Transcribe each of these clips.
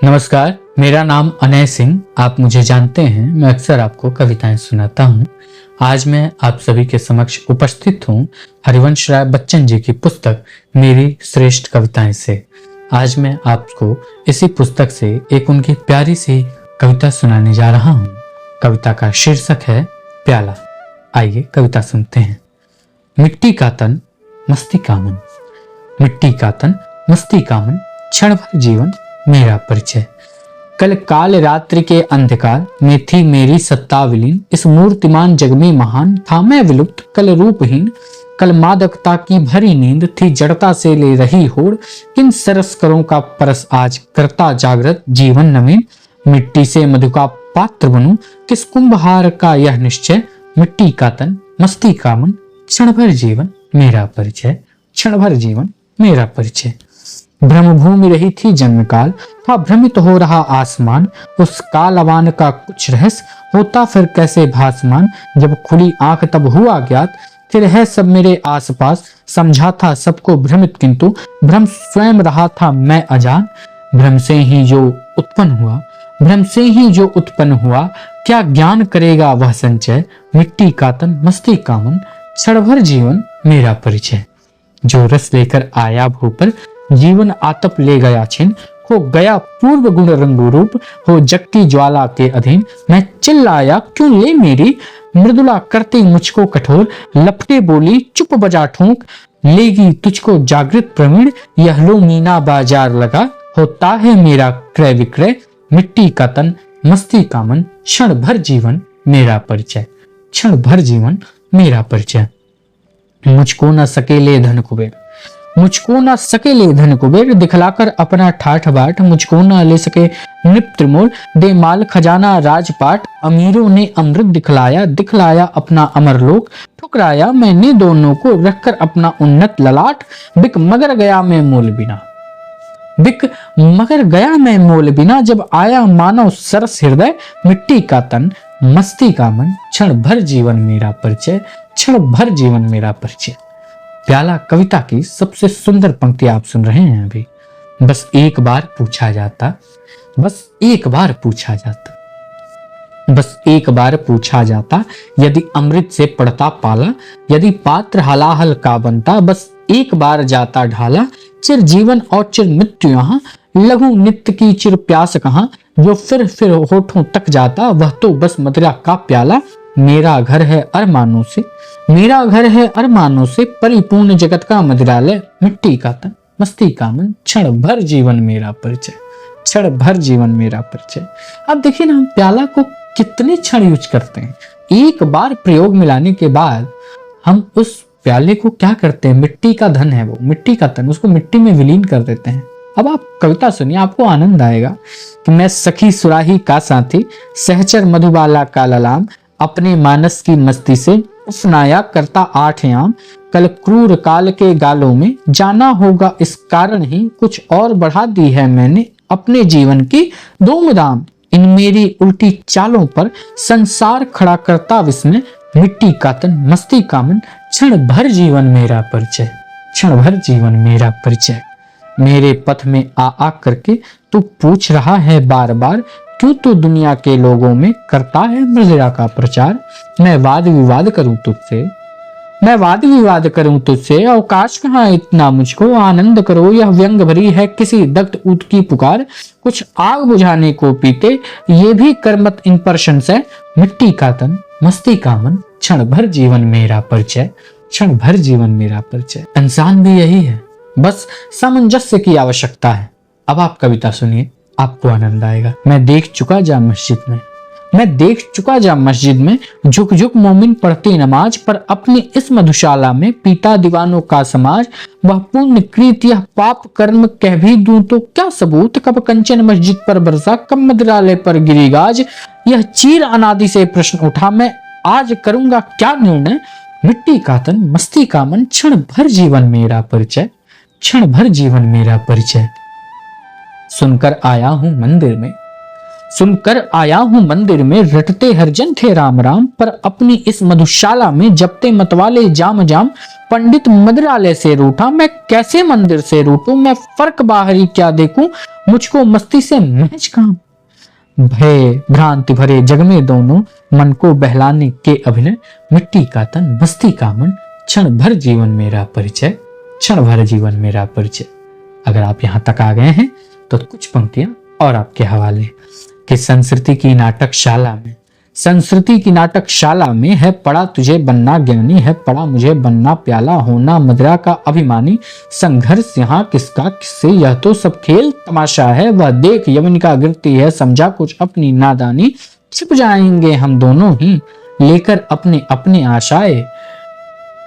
नमस्कार, मेरा नाम अनय सिंह। आप मुझे जानते हैं, मैं अक्सर आपको कविताएं सुनाता हूं। आज मैं आप सभी के समक्ष उपस्थित हूं हरिवंश राय बच्चन जी की पुस्तक मेरी श्रेष्ठ कविताएं से। आज मैं आपको इसी पुस्तक से एक उनकी प्यारी सी कविता सुनाने जा रहा हूं। कविता का शीर्षक है प्याला। आइए कविता सुनते हैं। मिट्टी का तन मस्ती का मन, मिट्टी का तन मस्ती का मन, क्षण भर जीवन मेरा परिचय। कल काल रात्रि के अंधकार में थी मेरी सत्ता विलीन, इस मूर्तिमान जग में महान था मैं विलुप्त। कल रूपहीन, कल मादकता की भरी नींद थी, जड़ता से ले रही होड़, किन सरस्करों का परस आज करता जागृत जीवन नवीन। मिट्टी से मधु का पात्र बनूं, किस कुंभहार का यह निश्चय। मिट्टी का तन मस्ती का मन, क्षण भर जीवन मेरा परिचय, क्षण भर जीवन मेरा परिचय। ब्रह्मभूमि रही थी जन्म काल, था भ्रमित हो रहा आसमान, उस कालवान का कुछ रहस्य होता फिर कैसे भासमान। जब खुली आंख तब हुआ ज्ञात, फिर है सब मेरे आसपास, समझा था सबको भ्रमित किंतु भ्रम स्वयं रहा था मैं अजान। भ्रम से ही जो उत्पन्न हुआ, भ्रम से ही जो उत्पन्न हुआ, क्या ज्ञान करेगा वह संचय। मिट्टी का तन मस्ती का मन, क्षण भर जीवन मेरा परिचय। जो रस लेकर आया भू पर, जीवन आतप ले गया छिन, हो गया पूर्व गुण रंगो रूप, हो जग की ज्वाला के अधीन। मैं चिल्लाया क्यों ले मेरी, मृदुला करती मुझको कठोर, लपटे बोली चुप बजा ठोंक, लेगी तुझको जागृत प्रवीण। यह लो मीना बाजार लगा, होता है मेरा क्रय विक्रय। मिट्टी का तन मस्ती का मन, क्षण भर जीवन मेरा परिचय, क्षण भर जीवन मेरा परिचय। मुझको न सकेले धन कुबेर, मुझको न सकेले धन कुबेर, दिखलाकर अपना ठाठ बाट, मुझको न ले सके नृप त्रिमूल, दे माल खजाना राजपाट। अमीरों ने अमृत दिखलाया, दिखलाया अपना अमरलोक, ठुकराया मैंने दोनों को रखकर अपना उन्नत ललाट। बिक मगर गया मैं मोल बिना, बिक मगर गया मैं मोल बिना, जब आया मानव सरस हृदय। मिट्टी का तन मस्ती का मन, क्षण भर जीवन मेरा परिचय, क्षण भर जीवन मेरा परिचय। प्याला कविता की सबसे सुंदर पंक्ति आप सुन रहे हैं अभी। बस एक बार पूछा जाता, बस एक बार पूछा जाता, बस एक बार पूछा जाता, यदि अमृत से पड़ता पाला, यदि पात्र हलाहल का बनता, बस एक बार जाता ढाला। चिर जीवन और चिर मृत्यु यहाँ, लघु नित्य की चिर प्यास कहाँ। जो फिर होठों तक जाता, वह तो बस मदिरा का प्याला। मेरा घर है अरमानों से, मेरा घर है अरमानों से, परिपूर्ण जगत का मदिरालय। मिट्टी का तन मस्ती का मन, क्षण भर जीवन मेरा परिचय, क्षण भर जीवन मेरा परिचय। अब देखिए ना, हम प्याला को कितने क्षण यूज करते हैं। एक बार प्रयोग में लाने के बाद हम उस प्याले को क्या करते हैं, मिट्टी का धन है वो, मिट्टी का तन, उसको मिट्टी में विलीन कर देते हैं। अब आप कविता सुनिए, आपको आनंद आएगा कि मैं सखी सुराही का साथी, सहचर मधुबाला का ललाम, अपने मानस की मस्ती से उफनाया करता आठ याम। कल क्रूर काल के गालों में, जाना होगा इस कारण ही, कुछ और बढ़ा दी है मैंने अपने जीवन की धूम धाम। इन मेरी उल्टी चालों पर संसार खड़ा करता विस्मय। मिट्टी का तन मस्ती का मन, क्षण भर जीवन मेरा परिचय, क्षण भर जीवन मेरा परिचय। मेरे पथ में आ करके तू पूछ रहा है बार बार, क्यों तू दुनिया के लोगों में करता है मृदिरा का प्रचार। मैं वाद विवाद करूं तुझसे, मैं वाद विवाद करूं तुझसे, अवकाश कहाँ इतना मुझको। आनंद करो यह व्यंग भरी है किसी दग्ध ऊत की पुकार, कुछ आग बुझाने को पीते ये भी करमत इन पर संशय। मिट्टी का तन मस्ती का मन, क्षण भर जीवन मेरा परिचय, क्षण भर जीवन मेरा परिचय। इंसान भी यही है, बस सामंजस्य की आवश्यकता है। अब आप कविता सुनिए, आपको आनंद आएगा। मैं देख चुका जा मस्जिद में, मैं देख चुका जा मस्जिद में, झुक झुक मोमिन पढ़ती नमाज, पर अपनी इस मधुशाला में पीता दीवानों का समाज। वह पुण्य कृत यह पाप कर्म कह भी दूं तो क्या सबूत, कब कंचन मस्जिद पर बरसा, कब मदिरालय पर गिरी गाज। यह चीर अनादि से प्रश्न उठा, मैं आज करूंगा क्या निर्णय। मिट्टी का तन मस्ती का मन, क्षण भर जीवन मेरा परिचय, क्षण भर जीवन मेरा परिचय। सुनकर आया हूं मंदिर में, सुनकर आया हूं मंदिर में, रटते हरजन थे राम राम, पर अपनी इस मधुशाला में जपते मतवाले जाम जाम। पंडित मदिरालय से रूठा, मैं कैसे मंदिर से रूठूं, मैं फर्क बाहरी क्या देखूं। मुझको मस्ती से महज काम। भय भ्रांति भरे जग में दोनों, मन को बहलाने के अभिनय। मिट्टी का तन मस्ती का मन, क्षण भर जीवन मेरा परिचय, क्षण भर जीवन मेरा परिचय। अगर आप यहाँ तक आ गए हैं तो कुछ पंक्तियां और आपके हवाले कि संस्कृति की नाटकशाला में, संस्कृति की नाटकशाला में है पड़ा तुझे बनना ज्ञानी, है पड़ा मुझे बनना प्याला, होना मदिरा का अभिमानी। संघर्ष यहाँ किसका किससे, यह तो सब खेल तमाशा है। वह देख यवनिका गिरती है, समझा कुछ अपनी नादानी। छिप जाएंगे हम दोनों ही लेकर अपने अपने आशाएं।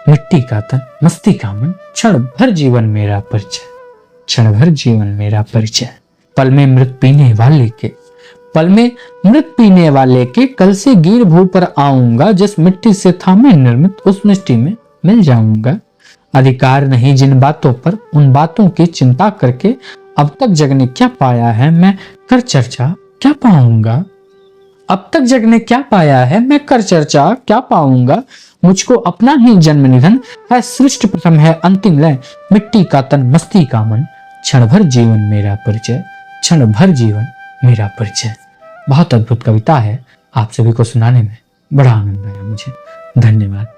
मिट्टी का तन मस्ती का मन, क्षण भर जीवन मेरा परिचय, क्षण भर जीवन मेरा परिचय। पल में मृत पीने वाले के, पल में मृत पीने वाले के, कल से गिर भू पर आऊंगा। जिस मिट्टी से था मैं निर्मित, उस मिट्टी में मिल जाऊंगा। अधिकार नहीं जिन बातों पर, उन बातों की चिंता करके। अब तक जग ने क्या पाया है, मैं कर चर्चा क्या पाऊंगा। अब तक जग ने क्या पाया है, मैं कर चर्चा क्या पाऊंगा। मुझको अपना ही जन्म निधन है, सृष्टि प्रथम है अंतिम लय। मिट्टी का तन मस्ती का मन, क्षण भर जीवन मेरा परिचय, क्षण भर जीवन मेरा परिचय। बहुत अद्भुत कविता है, आप सभी को सुनाने में बड़ा आनंद आया मुझे। धन्यवाद।